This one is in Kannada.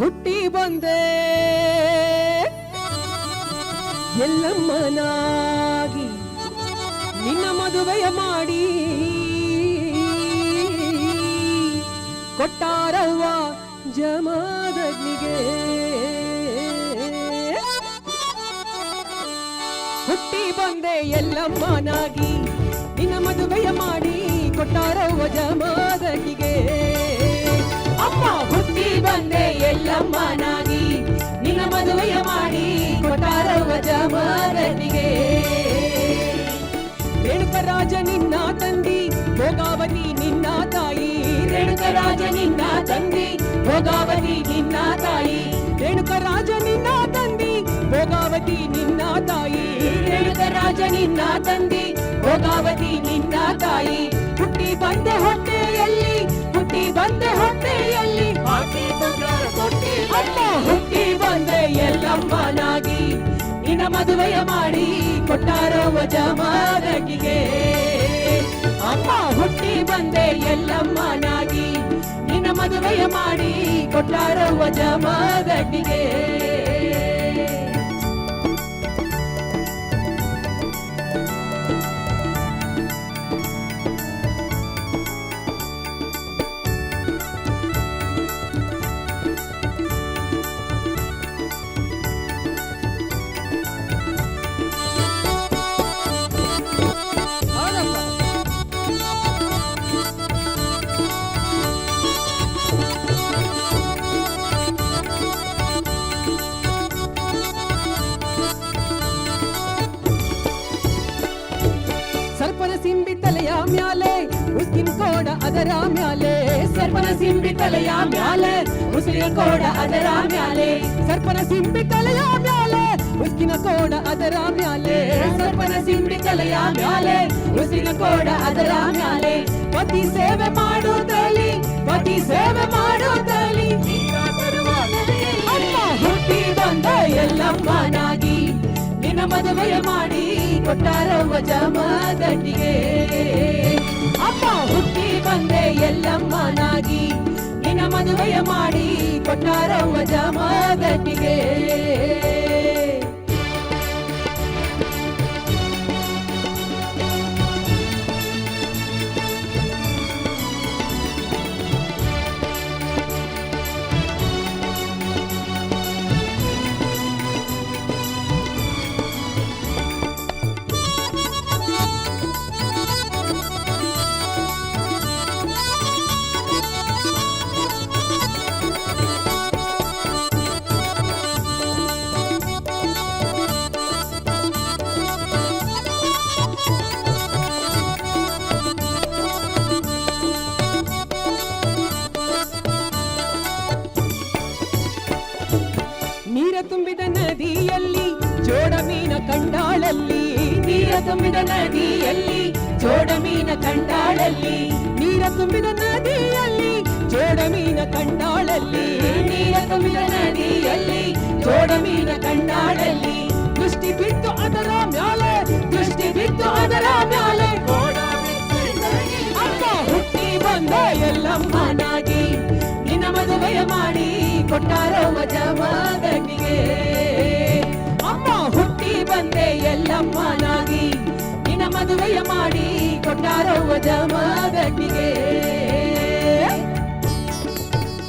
ಹುಟ್ಟಿ ಬಂದೆ ಎಲ್ಲಮ್ಮನಾಗಿ ನಿನ್ನ ಮದುವೆಯ ಮಾಡಿ ಕೊಟ್ಟಾರವ್ವ ಜಮದಗ್ನಿಗೆ. ಹುಟ್ಟಿ ಬಂದೆ ಎಲ್ಲಮ್ಮನಾಗಿ ನಿನ್ನ ಮದುವೆಯ ಮಾಡಿ ಕೊಟ್ಟಾರವ್ವ ಜಮದಗ್ನಿಗೆ. ಅಮ್ಮ ಹುಟ್ಟಿ ಬಂದೆ ಎಲ್ಲಮ್ಮನಾಗಿ ನಿನ್ನ ಮದುವೆಯ ಮಾಡಿ ಕೊಟ್ಟಾರವ್ವ ಜಮದಗ್ನಿಗೆ. ರೇಣುಕರಾಜ ನಿನ್ನ ತಂದಿ ಭೋಗಾವತಿ ನಿನ್ನ ತಾಯಿ. ರೇಣುಕರಾಜ ನಿನ್ನ ತಂದಿ ಭೋಗಾವತಿ ನಿನ್ನ ತಾಯಿ. ರೇಣುಕರಾಜ ನಿನ್ನ ತಂದಿ ಭೋಗಾವತಿ ನಿನ್ನ ತಾಯಿ. ರೇಣುಕರಾಜ ನಿನ್ನ ತಂದಿ ಭೋಗಾವತಿ ನಿನ್ನ ತಾಯಿ. ಹುಟ್ಟಿ ಬಂದೆ ಹೊಟ್ಟೆಯಲ್ಲಿ ಹುಟ್ಟಿ ಬಂದೆ ಹೊಟ್ಟೆಯಲ್ಲಿ ಅಮ್ಮ ಹುಟ್ಟಿ ಬಂದೆ ಎಲ್ಲಮ್ಮನಾಗಿ ನಿನ್ನ ಮದುವೆಯ ಮಾಡಿ ಕೊಟ್ಟಾರವ್ವ ಜಮದಗ್ನಿಗೆ. ಅಮ್ಮ ಹುಟ್ಟಿ ಬಂದೆ ಎಲ್ಲಮ್ಮನಾಗಿ ನಿನ್ನ ಮದುವೆಯ ಮಾಡಿ ಕೊಟ್ಟಾರವ್ವ ಜಮದಗ್ನಿಗೆ. ಸರ್ಪನ ಸಿಂಬಿ ತಲೆಯ ಮ್ಯಾಲೆ ಉಸ್ಕಿನ ಕೋಡ ಅದರ ಮ್ಯಾಲೆ. ಸರ್ಪನ ಸಿಂಬಿ ತಲೆಯ ಮ್ಯಾಲೆ ಉಸ್ಕಿನ ಕೋಡ ಅದರ ಮ್ಯಾಲೆ. ಸರ್ಪನ ಸಿಂಬಿ ತಲೆಯ ಮ್ಯಾಲೆ ಉಸ್ಕಿನ ಕೋಡ ಅದರ ಮ್ಯಾಲೆ. ಸರ್ಪನ ಸಿಂಬಿ ತಲೆಯ ಮ್ಯಾಲೆ ಉಸ್ಕಿನ ಕೋಡ ಅದರ ಮ್ಯಾಲೆ. ಪತಿ ಸೇವೆ ಮಾಡುತ್ತಲಿ ಪತಿ ಸೇವೆ ಮಾಡುತ್ತಲಿ ಅಮ್ಮ ಹುಟ್ಟಿ ಬಂದ ಎಲ್ಲಮ್ಮನಾಗಿ ನಿನ್ನ ಮದುವೆಯ ಮಾಡಿ ಕೊಟ್ಟಾರವ್ವ ಜಮದಗ್ನಿಗೆ. ಅಮ್ಮ ಹುಟ್ಟಿ ಬಂದೆ ಎಲ್ಲಮ್ಮನಾಗಿ ನಿನ್ನ ಮದುವೆಯ ಮಾಡಿ ಕೊಟ್ಟಾರವ್ವ ಜಮದಗ್ನಿಗೆ. ನೀರ ತುಂಬಿದ ನದಿಯಲ್ಲಿ ಜೋಡ ಮೀನ ಕಂಡಾಳಲ್ಲಿ. ನೀರ ತುಂಬಿದ ನದಿಯಲ್ಲಿ ಜೋಡ ಮೀನ ಕಂಡಾಳಲ್ಲಿ. ನೀರ ತುಂಬಿದ ನದಿಯಲ್ಲಿ ಜೋಡ ಮೀನ ಕಂಡಾಳಲ್ಲಿ. ನೀರ ತುಂಬಿದ ನದಿಯಲ್ಲಿ ಜೋಡ ಮೀನ ಕಂಡಾಳಲ್ಲಿ. ದೃಷ್ಟಿ ಬಿತ್ತು ಅದರ ಮ್ಯಾಲೆ ದೃಷ್ಟಿ ಬಿತ್ತು ಅದರ ಮ್ಯಾಲೆ. ಅಮ್ಮ ಹುಟ್ಟಿ ಬಂದ ಎಲ್ಲಮ್ಮನಾಗಿ ನಿನ್ನ ಮದುವೆಯ ಮಾಡಿ ಕೊಟ್ಟಾರವ್ವ ಜಮದಗ್ನಿಗೆ. ಅಮ್ಮ ಹುಟ್ಟಿ ಬಂದೆ ಎಲ್ಲಮ್ಮನಾಗಿ ನಿನ್ನ ಮದುವೆಯ ಮಾಡಿ ಕೊಟ್ಟಾರವ್ವ ಜಮದಗ್ನಿಗೆ.